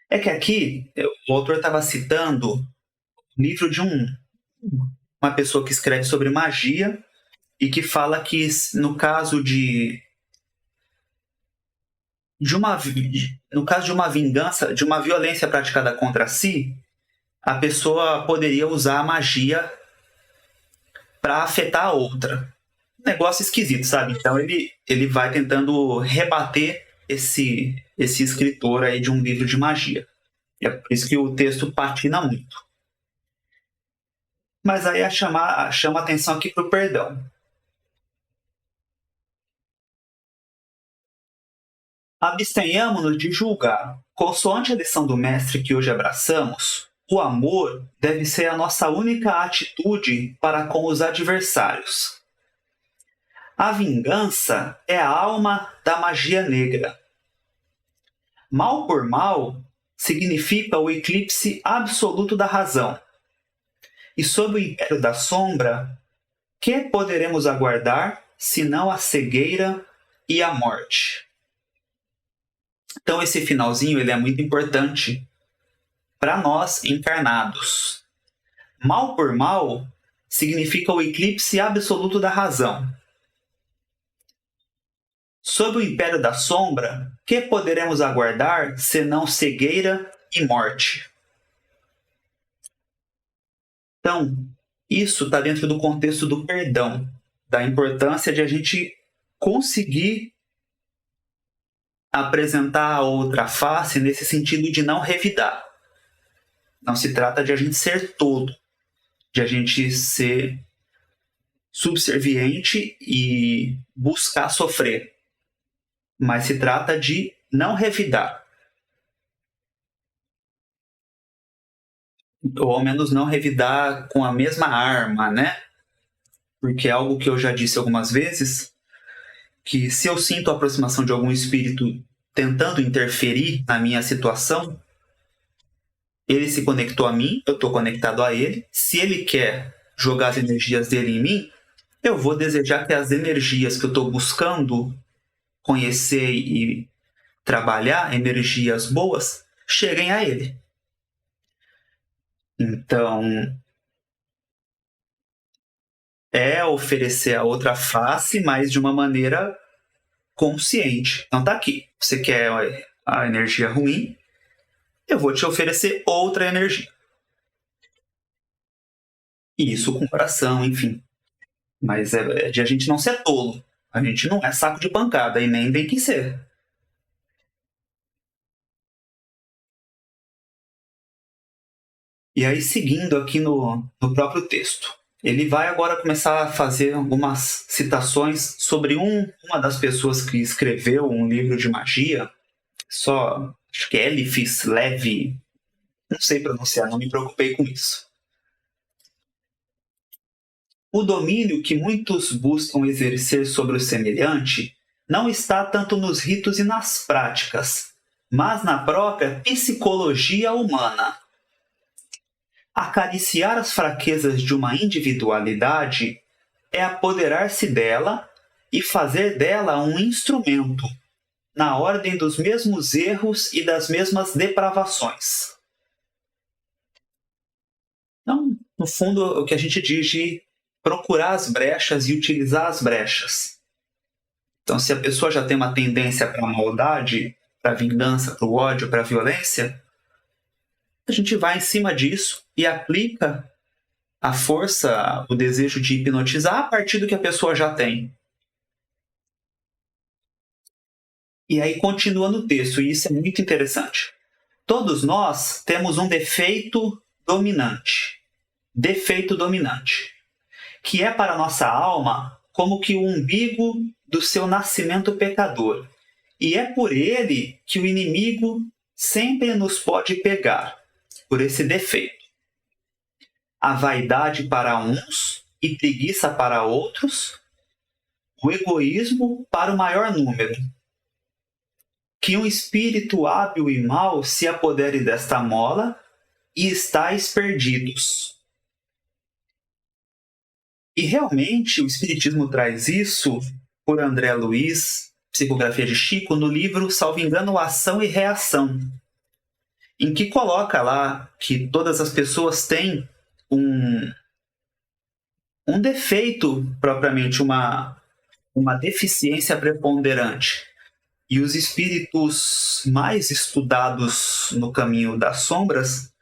É que aqui o autor estava citando o livro de uma pessoa que escreve sobre magia e que fala que no caso de uma vingança, de uma violência praticada contra si, a pessoa poderia usar a magia para afetar a outra. Negócio esquisito, sabe? Então ele vai tentando rebater esse escritor aí de um livro de magia. É por isso que o texto patina muito. Mas aí chama atenção aqui para o perdão. Abstenhamo-nos de julgar. Consoante a lição do mestre que hoje abraçamos, o amor deve ser a nossa única atitude para com os adversários. A vingança é a alma da magia negra. Mal por mal significa o eclipse absoluto da razão. E sob o império da sombra, que poderemos aguardar senão a cegueira e a morte? Então esse finalzinho ele é muito importante para nós encarnados. Mal por mal significa o eclipse absoluto da razão. Sob o império da sombra, que poderemos aguardar senão cegueira e morte? Então, isso está dentro do contexto do perdão, da importância de a gente conseguir apresentar a outra face nesse sentido de não revidar. Não se trata de a gente ser tolo, de a gente ser subserviente e buscar sofrer. Mas se trata de não revidar. Ou ao menos não revidar com a mesma arma, né? Porque é algo que eu já disse algumas vezes, que se eu sinto a aproximação de algum espírito tentando interferir na minha situação, ele se conectou a mim, eu estou conectado a ele. Se ele quer jogar as energias dele em mim, eu vou desejar que as energias que eu estou buscando conhecer e trabalhar, energias boas, cheguem a ele. Então, é oferecer a outra face, mas de uma maneira consciente. Então tá aqui, você quer a energia ruim, eu vou te oferecer outra energia. E isso com coração, enfim. Mas é de a gente não ser tolo. A gente não é saco de pancada e nem tem que ser. E aí, seguindo aqui no próprio texto, ele vai agora começar a fazer algumas citações sobre uma das pessoas que escreveu um livro de magia, acho que é Eliphas Levi, não sei pronunciar, não me preocupei com isso. O domínio que muitos buscam exercer sobre o semelhante não está tanto nos ritos e nas práticas, mas na própria psicologia humana. Acariciar as fraquezas de uma individualidade é apoderar-se dela e fazer dela um instrumento, na ordem dos mesmos erros e das mesmas depravações. Então, no fundo, o que a gente diz de procurar as brechas e utilizar as brechas. Então, se a pessoa já tem uma tendência para a maldade, para a vingança, para o ódio, para a violência, a gente vai em cima disso e aplica a força, o desejo de hipnotizar a partir do que a pessoa já tem. E aí continua no texto, e isso é muito interessante. Todos nós temos um defeito dominante, que é para nossa alma como que o umbigo do seu nascimento pecador. E é por ele que o inimigo sempre nos pode pegar, por esse defeito. A vaidade para uns e preguiça para outros, o egoísmo para o maior número. que um espírito hábil e mau se apodere desta mola e estáis perdidos. E realmente o Espiritismo traz isso por André Luiz, Psicografia de Chico, no livro, salvo engano, Ação e Reação, em que coloca lá que todas as pessoas têm um defeito, propriamente uma deficiência preponderante. E os espíritos mais estudados no caminho das sombras,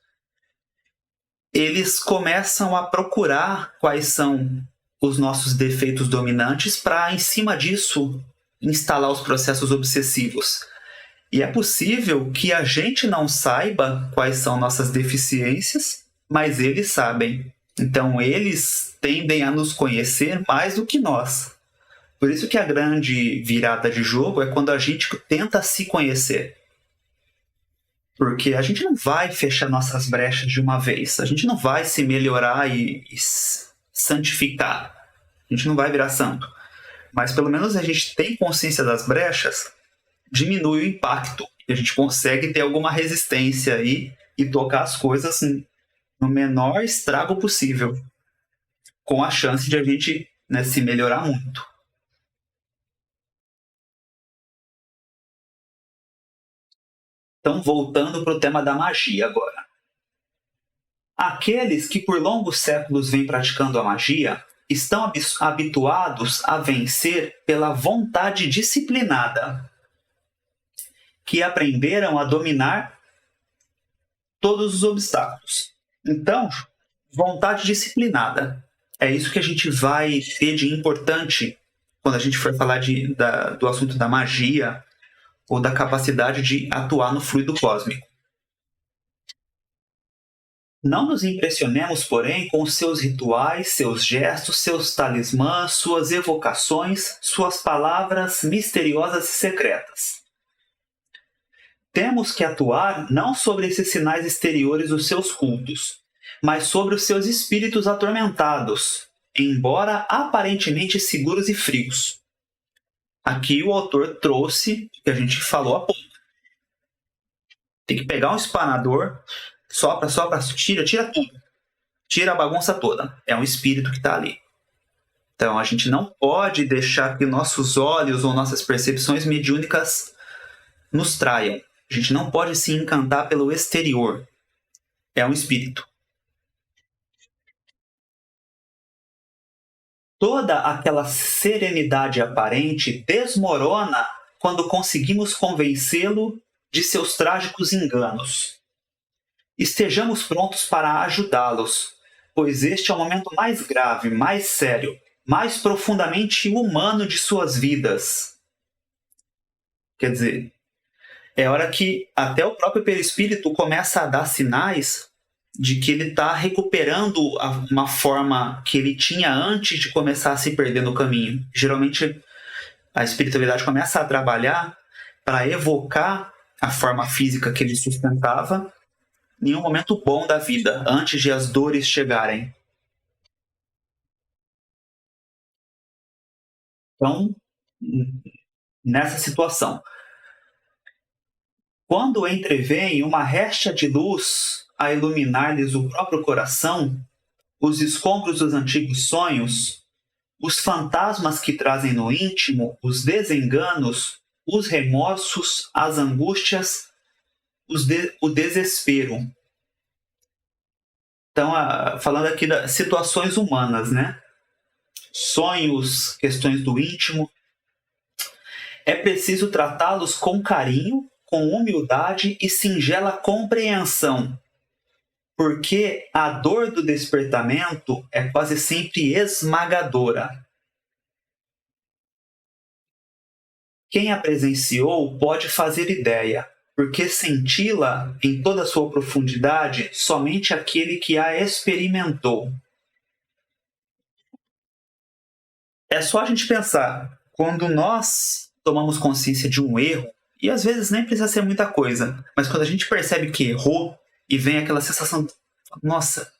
eles começam a procurar quais são os nossos defeitos dominantes para, em cima disso, instalar os processos obsessivos. E é possível que a gente não saiba quais são nossas deficiências, mas eles sabem. Então, eles tendem a nos conhecer mais do que nós. Por isso que a grande virada de jogo é quando a gente tenta se conhecer. Porque a gente não vai fechar nossas brechas de uma vez. A gente não vai se melhorar e santificar. A gente não vai virar santo. Mas pelo menos a gente tem consciência das brechas, diminui o impacto. E a gente consegue ter alguma resistência aí e tocar as coisas no menor estrago possível. Com a chance de a gente, né, se melhorar muito. Então, voltando para o tema da magia agora. Aqueles que por longos séculos vêm praticando a magia estão habituados a vencer pela vontade disciplinada, que aprenderam a dominar todos os obstáculos. Então, vontade disciplinada. É isso que a gente vai ter de importante quando a gente for falar do assunto da magia ou da capacidade de atuar no fluido cósmico. Não nos impressionemos, porém, com seus rituais, seus gestos, seus talismãs, suas evocações, suas palavras misteriosas e secretas. Temos que atuar não sobre esses sinais exteriores dos seus cultos, mas sobre os seus espíritos atormentados, embora aparentemente seguros e frios. Aqui o autor trouxe o que a gente falou há pouco. Tem que pegar um espanador, sopra, tira tudo. Tira a bagunça toda. É um espírito que está ali. Então a gente não pode deixar que nossos olhos ou nossas percepções mediúnicas nos traiam. A gente não pode se encantar pelo exterior. É um espírito. Toda aquela serenidade aparente desmorona quando conseguimos convencê-lo de seus trágicos enganos. Estejamos prontos para ajudá-los, pois este é o momento mais grave, mais sério, mais profundamente humano de suas vidas. Quer dizer, é hora que até o próprio perispírito começa a dar sinais de que ele está recuperando uma forma que ele tinha antes de começar a se perder no caminho. Geralmente, a espiritualidade começa a trabalhar para evocar a forma física que ele sustentava em um momento bom da vida, antes de as dores chegarem. Então, nessa situação, quando entrevêm uma réstia de luz a iluminar-lhes o próprio coração, os escombros dos antigos sonhos, os fantasmas que trazem no íntimo, os desenganos, os remorsos, as angústias, o desespero. Então, falando aqui das situações humanas, né? Sonhos, questões do íntimo. É preciso tratá-los com carinho, com humildade e singela compreensão, porque a dor do despertamento é quase sempre esmagadora. Quem a presenciou pode fazer ideia, porque senti-la em toda a sua profundidade somente aquele que a experimentou. É só a gente pensar, quando nós tomamos consciência de um erro, e às vezes nem precisa ser muita coisa, mas quando a gente percebe que errou e vem aquela sensação, nossa,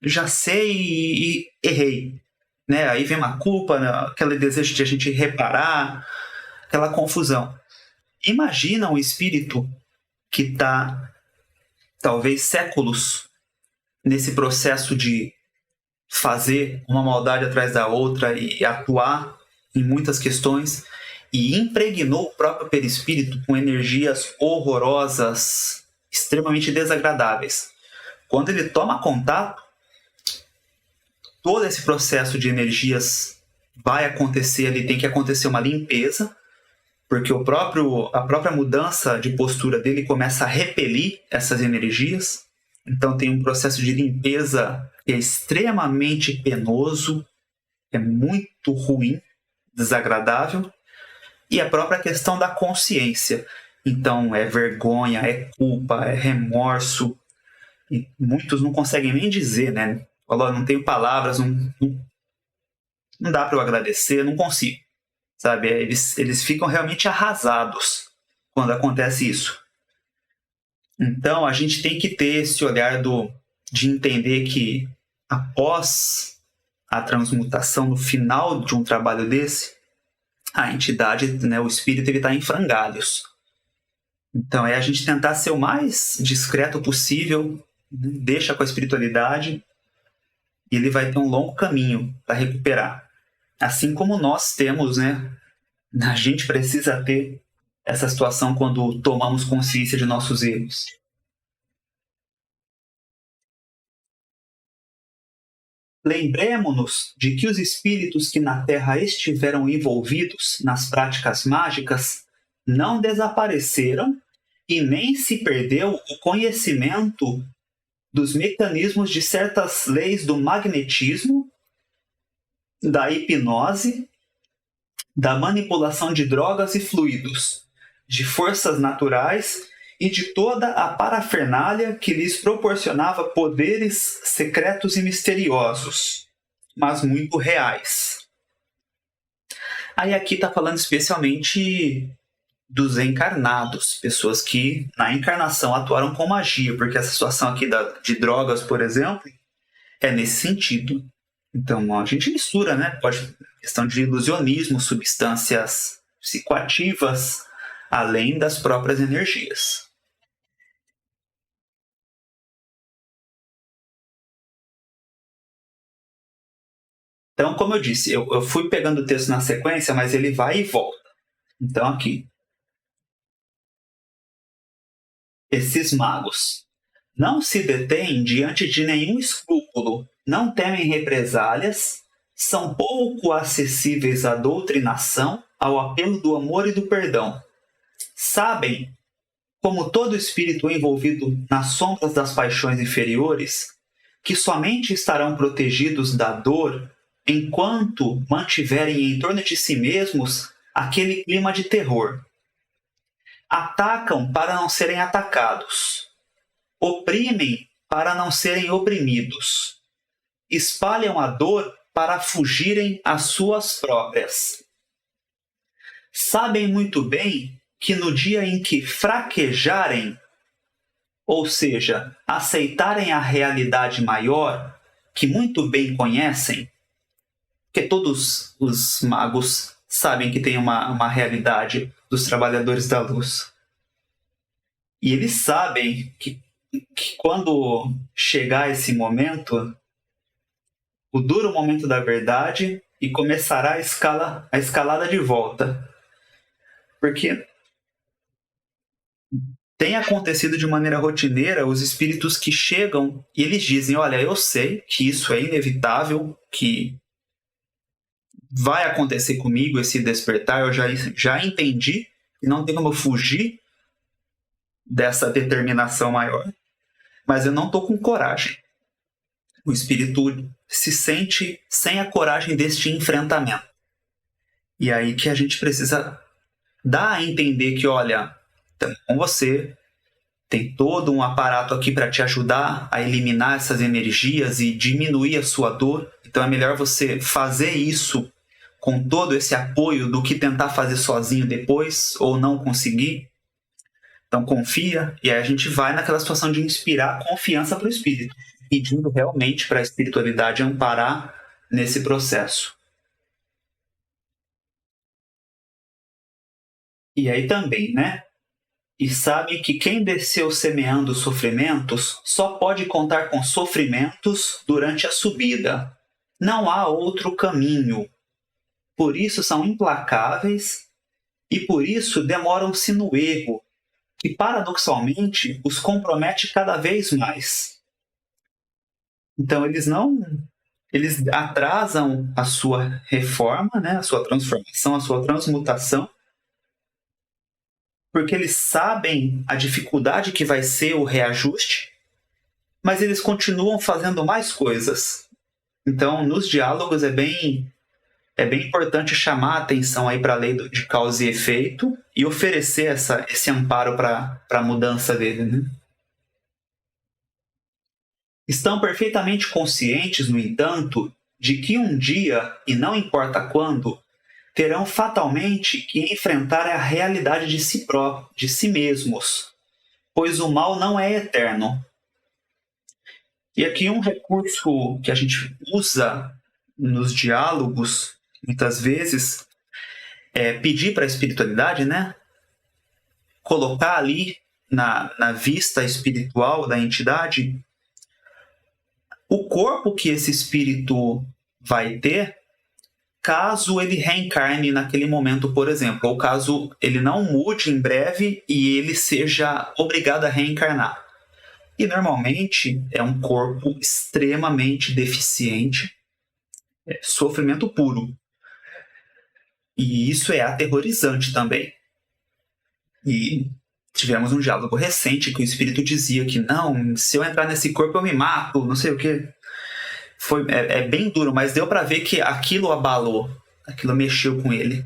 já sei e errei, né? Aí vem uma culpa, né? Aquele desejo de a gente reparar, aquela confusão. imagina um espírito que está, talvez, séculos nesse processo de fazer uma maldade atrás da outra e atuar em muitas questões e impregnou o próprio perispírito com energias horrorosas, extremamente desagradáveis. Quando ele toma contato, todo esse processo de energias vai acontecer, ali tem que acontecer uma limpeza, porque a própria mudança de postura dele começa a repelir essas energias. Então tem um processo de limpeza que é extremamente penoso, é muito ruim, desagradável, e a própria questão da consciência. Então é vergonha, é culpa, é remorso, e muitos não conseguem nem dizer, né? Falou, não tenho palavras, não dá para eu agradecer, não consigo, sabe? Eles ficam realmente arrasados quando acontece isso. Então, a gente tem que ter esse olhar de entender que após a transmutação, no final de um trabalho desse, a entidade, né, o espírito, ele está em frangalhos. Então, é a gente tentar ser o mais discreto possível, né? Deixa com a espiritualidade e ele vai ter um longo caminho para recuperar. Assim como nós temos, né? A gente precisa ter essa situação quando tomamos consciência de nossos erros. Lembremo-nos de que os espíritos que na Terra estiveram envolvidos nas práticas mágicas não desapareceram e nem se perdeu o conhecimento dos mecanismos de certas leis do magnetismo, da hipnose, da manipulação de drogas e fluidos, de forças naturais e de toda a parafernália que lhes proporcionava poderes secretos e misteriosos, mas muito reais. Aí aqui está falando especialmente dos encarnados, pessoas que na encarnação atuaram com magia, porque essa situação aqui de drogas, por exemplo, é nesse sentido. Então a gente mistura, né? Pode questão de ilusionismo, substâncias psicoativas, além das próprias energias. Então, como eu disse, eu fui pegando o texto na sequência, mas ele vai e volta. Então, aqui. Esses magos não se detêm diante de nenhum escrúpulo, não temem represálias, são pouco acessíveis à doutrinação, ao apelo do amor e do perdão. Sabem, como todo espírito envolvido nas sombras das paixões inferiores, que somente estarão protegidos da dor enquanto mantiverem em torno de si mesmos aquele clima de terror. Atacam para não serem atacados. Oprimem para não serem oprimidos. Espalham a dor para fugirem às suas próprias. Sabem muito bem que no dia em que fraquejarem, ou seja, aceitarem a realidade maior, que muito bem conhecem, porque todos os magos sabem que tem uma realidade dos trabalhadores da luz. E eles sabem que quando chegar esse momento, o duro momento da verdade, e começará a escalada de volta. Porque tem acontecido de maneira rotineira os espíritos que chegam e eles dizem, olha, eu sei que isso é inevitável, que vai acontecer comigo esse despertar, eu já entendi, e não tem como eu fugir dessa determinação maior, mas eu não estou com coragem. O espírito se sente sem a coragem deste enfrentamento. E aí que a gente precisa dar a entender que, olha, com você tem todo um aparato aqui para te ajudar a eliminar essas energias e diminuir a sua dor. Então é melhor você fazer isso com todo esse apoio do que tentar fazer sozinho depois ou não conseguir. Então confia, e aí a gente vai naquela situação de inspirar confiança para o espírito, pedindo realmente para a espiritualidade amparar nesse processo. E aí também, né? E sabe que quem desceu semeando sofrimentos só pode contar com sofrimentos durante a subida. Não há outro caminho. Por isso são implacáveis e por isso demoram-se no erro, que paradoxalmente os compromete cada vez mais. Então eles atrasam a sua reforma, né, a sua transformação, a sua transmutação, porque eles sabem a dificuldade que vai ser o reajuste, mas eles continuam fazendo mais coisas. Então, nos diálogos é bem importante chamar a atenção aí para a lei de causa e efeito e oferecer esse amparo para a mudança dele, né? Estão perfeitamente conscientes, no entanto, de que um dia, e não importa quando, terão fatalmente que enfrentar a realidade de si próprios, de si mesmos, pois o mal não é eterno. E aqui um recurso que a gente usa nos diálogos, muitas vezes, é pedir para a espiritualidade, né? Colocar ali na vista espiritual da entidade o corpo que esse espírito vai ter caso ele reencarne naquele momento, por exemplo, ou caso ele não mude em breve e ele seja obrigado a reencarnar. E normalmente é um corpo extremamente deficiente, sofrimento puro. E isso é aterrorizante também. E tivemos um diálogo recente que o espírito dizia que não, se eu entrar nesse corpo eu me mato, não sei o quê. É bem duro, mas deu para ver que aquilo abalou, aquilo mexeu com ele.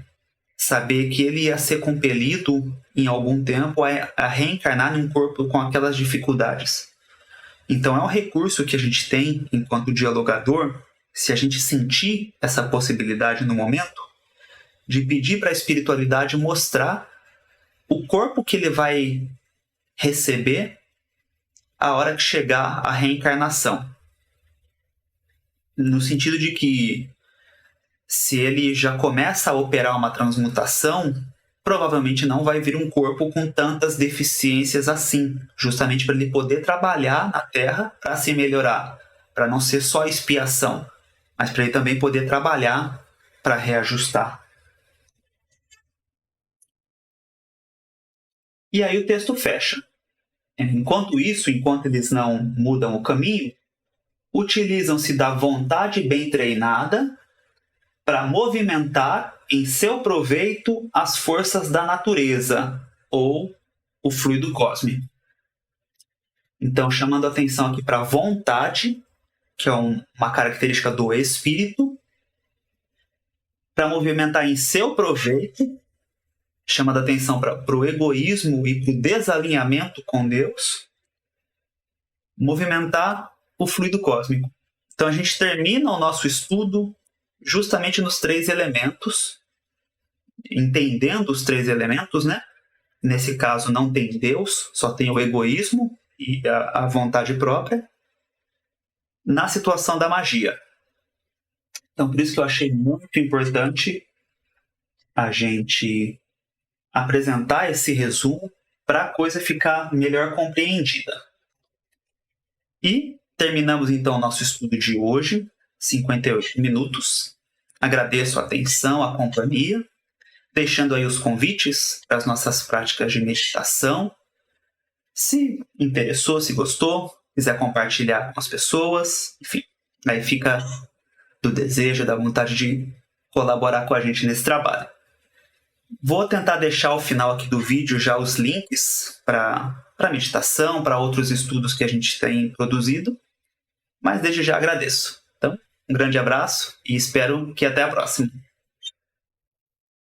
Saber que ele ia ser compelido em algum tempo a reencarnar em um corpo com aquelas dificuldades. Então é um recurso que a gente tem enquanto dialogador, se a gente sentir essa possibilidade no momento, de pedir para a espiritualidade mostrar o corpo que ele vai receber a hora que chegar a reencarnação. No sentido de que se ele já começa a operar uma transmutação, provavelmente não vai vir um corpo com tantas deficiências assim, justamente para ele poder trabalhar na Terra para se melhorar, para não ser só expiação, mas para ele também poder trabalhar para reajustar. E aí o texto fecha. Enquanto isso, enquanto eles não mudam o caminho, utilizam-se da vontade bem treinada para movimentar em seu proveito as forças da natureza, ou o fluido cósmico. Então, chamando a atenção aqui para a vontade, que é uma característica do espírito, para movimentar em seu proveito, chamando a atenção para o egoísmo e para o desalinhamento com Deus, movimentar o fluido cósmico. Então a gente termina o nosso estudo justamente nos 3 elementos, entendendo os 3 elementos, né? Nesse caso não tem Deus, só tem o egoísmo e a vontade própria, na situação da magia. Então por isso que eu achei muito importante a gente apresentar esse resumo para a coisa ficar melhor compreendida. E terminamos então o nosso estudo de hoje, 58 minutos. Agradeço a atenção, a companhia, deixando aí os convites para as nossas práticas de meditação. Se interessou, se gostou, quiser compartilhar com as pessoas, enfim, aí fica do desejo, da vontade de colaborar com a gente nesse trabalho. Vou tentar deixar ao final aqui do vídeo já os links para meditação, para outros estudos que a gente tem produzido, mas desde já agradeço. Então, um grande abraço e espero que até a próxima.